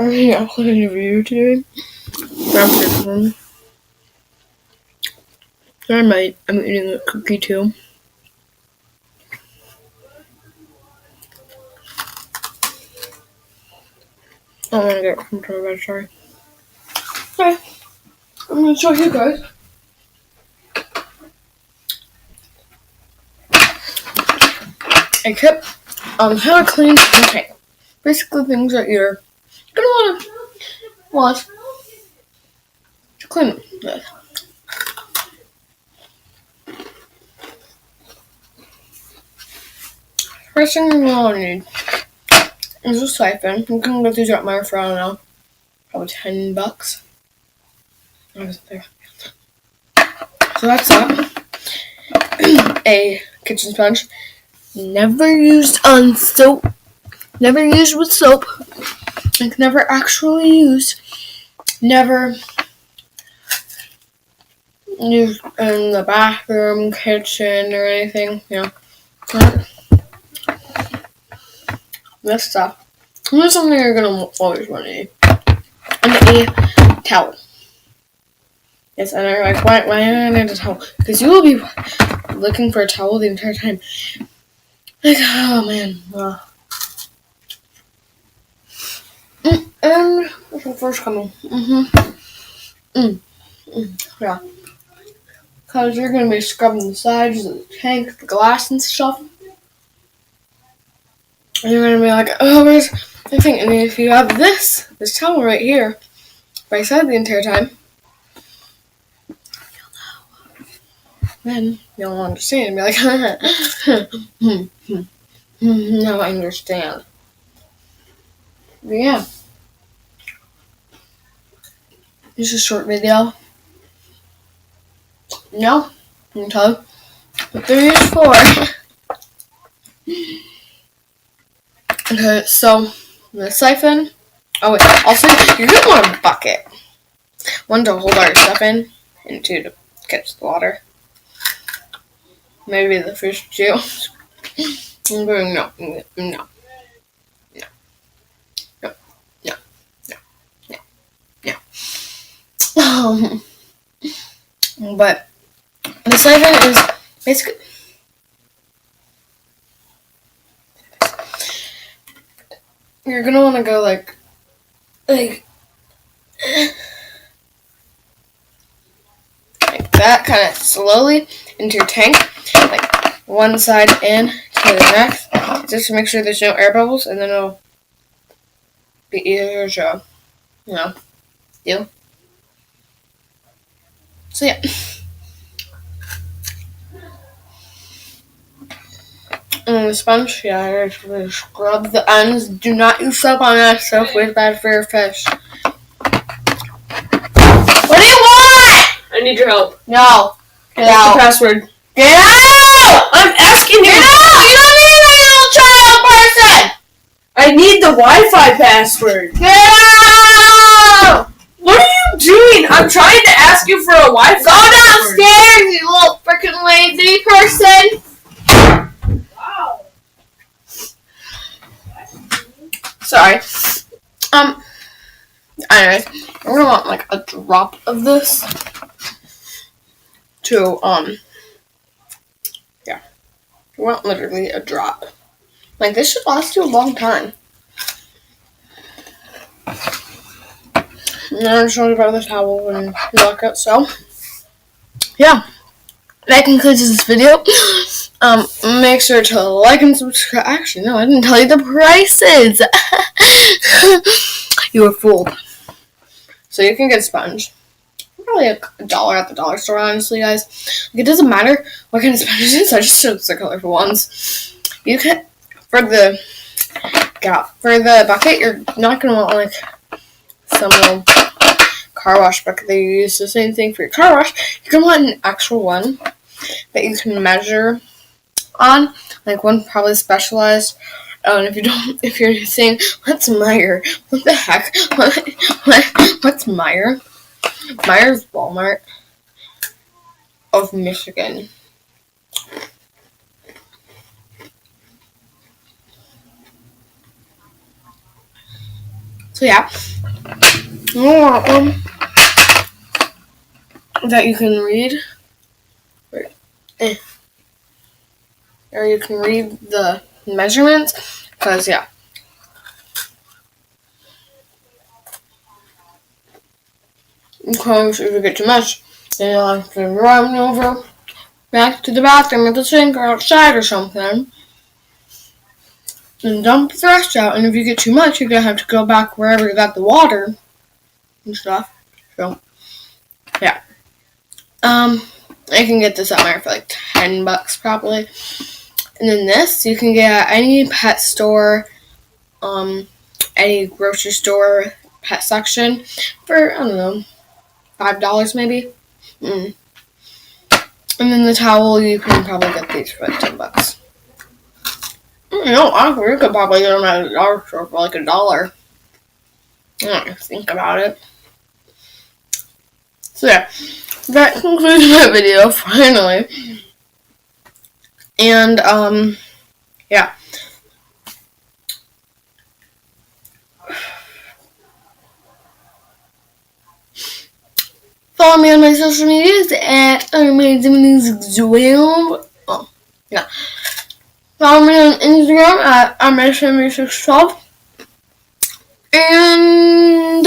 already uploaded a video today. I'm eating a cookie too. I want to get from Toy Sorry. Okay, I'm going to show you guys. I kept how to clean the tank. Basically things that you're going to want to clean them with. First thing you're going to need is a siphon. You can get these at my for, I don't know, probably $10. So that's that. A kitchen sponge. Never used on soap. Never used with soap. Like never actually used. Never used in the bathroom, kitchen, or anything. You know. This stuff. This is something you're gonna always want to need. And a towel. Yes, and I'm like, why do I need a towel? Because you will be looking for a towel the entire time. Like, oh man. And this is first coming. Yeah. Because you're going to be scrubbing the sides of the tank, the glass and stuff. And you're going to be like, oh, where's the thing? And if you have this towel right here, by side the entire time, then you'll understand. Be like, now I understand. But yeah. This is a short video. No, I'm gonna tell you what they're used for. Okay, so the siphon. Oh wait, also you're gonna want a bucket. One to hold all your stuff in, and two to catch the water. Maybe the fish too. I'm going no. But the siphon is basically you're gonna want to go like that, kind of slowly into your tank, like one side in to the next, just to make sure there's no air bubbles, and then it'll be easier to, do. So yeah. And the sponge, yeah, really scrub the ends. Do not use soap on that stuff. It's bad for your fish. What do you want? I need your help. No. Get out. What's the password? Get out! I'm asking you. Get out! You don't need a little child person! I need the Wi-Fi password. Get out! What are you doing? I'm trying to ask you for a Wi-Fi Go downstairs, you little freaking lazy person! Wow. Sorry. Anyways, we're gonna want like a drop of this to, yeah. We want literally a drop. Like, this should last you a long time. And then I'm just going to grab the towel and lock it. So, yeah. That concludes this video. Make sure to like and subscribe. Actually, no, I didn't tell you the prices. You were fooled. So you can get a sponge. Probably $1 at the dollar store, honestly, guys. Like, it doesn't matter what kind of sponge it is. I just chose the colorful ones. You can, for the bucket, you're not going to want, like, some little car wash bucket that you use. The same thing for your car wash. You're going to want an actual one that you can measure on. Like, one probably specialized. And if you're saying, what's Meijer? What the heck? What's Meijer? Meijer's Walmart of Michigan. So yeah, you want one that you can read, or you can read the measurements, because yeah. Because if you get too much, then you'll have to run over back to the bathroom or the sink or outside or something and dump the rest out. And if you get too much, you're going to have to go back wherever you got the water and stuff. So, yeah. I can get this at Meijer for like $10 probably. And then this, you can get at any pet store, any grocery store pet section for, I don't know, $5 maybe. And then the towel, you can probably get these for like $10. No, you could probably get them at a dollar store for like $1. I don't know, think about it. So yeah, that concludes my video, finally. And, yeah. Follow me on my social medias at RaeMay. Oh, yeah. Follow me on Instagram at RaeMay612. And,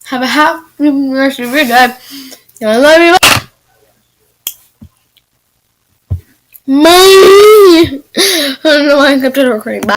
have a happy rest of your day. I love you. Bye. I don't know why I kept it recording. Bye.